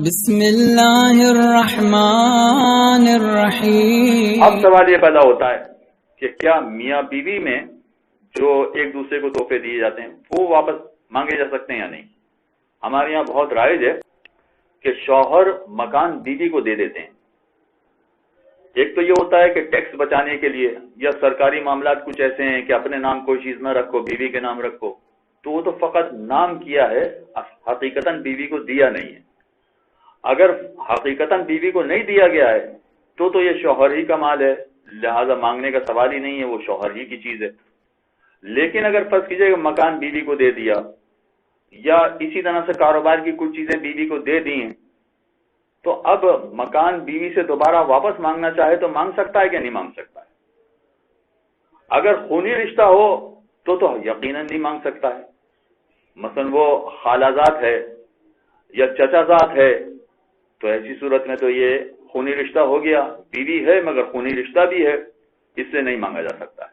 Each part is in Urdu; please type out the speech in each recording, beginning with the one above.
بسم اللہ الرحمن الرحیم۔ اب سوال یہ پیدا ہوتا ہے کہ کیا میاں بیوی میں جو ایک دوسرے کو تحفے دیے جاتے ہیں وہ واپس مانگے جا سکتے ہیں یا نہیں؟ ہمارے یہاں بہت رائج ہے کہ شوہر مکان بیوی کو دے دیتے ہیں۔ ایک تو یہ ہوتا ہے کہ ٹیکس بچانے کے لیے، یا سرکاری معاملات کچھ ایسے ہیں کہ اپنے نام کوئی چیز نہ رکھو، بیوی کے نام رکھو، تو وہ تو فقط نام کیا ہے، حقیقتاً بیوی کو دیا نہیں ہے۔ اگر حقیقتاً بیوی کو نہیں دیا گیا ہے تو یہ شوہر ہی کا مال ہے، لہذا مانگنے کا سوال ہی نہیں ہے، وہ شوہر ہی کی چیز ہے۔ لیکن اگر فرض کیجئے کہ مکان بیوی کو دے دیا، یا اسی طرح سے کاروبار کی کچھ چیزیں بیوی کو دے دی ہیں، تو اب مکان بیوی سے دوبارہ واپس مانگنا چاہے تو مانگ سکتا ہے کہ نہیں مانگ سکتا ہے؟ اگر خونی رشتہ ہو تو یقیناً نہیں مانگ سکتا ہے۔ مثلا وہ خالہ زاد ہے یا چچا زاد ہے، تو ایسی صورت میں تو یہ خونی رشتہ ہو گیا، بیوی ہے مگر خونی رشتہ بھی ہے، اس سے نہیں مانگا جا سکتا ہے۔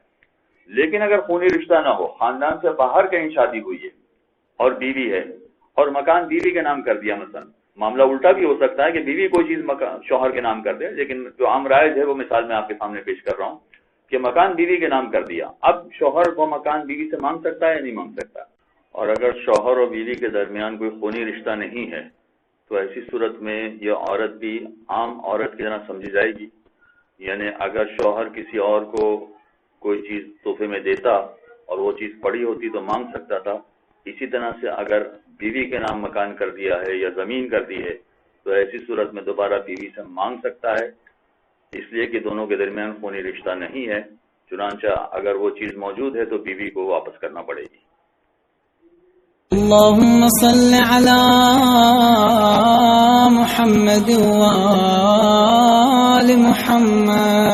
لیکن اگر خونی رشتہ نہ ہو، خاندان سے باہر کہیں شادی ہوئی ہے اور بیوی ہے اور مکان بیوی کے نام کر دیا، مثلا معاملہ الٹا بھی ہو سکتا ہے کہ بیوی کوئی چیز شوہر کے نام کر دے، لیکن جو عام رائج ہے وہ مثال میں آپ کے سامنے پیش کر رہا ہوں کہ مکان بیوی کے نام کر دیا، اب شوہر کو مکان بیوی سے مانگ سکتا ہے یا نہیں مانگ سکتا؟ اور اگر شوہر اور بیوی کے درمیان کوئی خونی رشتہ نہیں ہے تو ایسی صورت میں یہ عورت بھی عام عورت کی طرح سمجھی جائے گی، یعنی اگر شوہر کسی اور کو کوئی چیز تحفے میں دیتا اور وہ چیز پڑی ہوتی تو مانگ سکتا تھا، اسی طرح سے اگر بیوی کے نام مکان کر دیا ہے یا زمین کر دی ہے تو ایسی صورت میں دوبارہ بیوی سے مانگ سکتا ہے، اس لیے کہ دونوں کے درمیان خونی رشتہ نہیں ہے، چنانچہ اگر وہ چیز موجود ہے تو بیوی کو واپس کرنا پڑے گی۔ اللہم صل علی محمد و آل محمد۔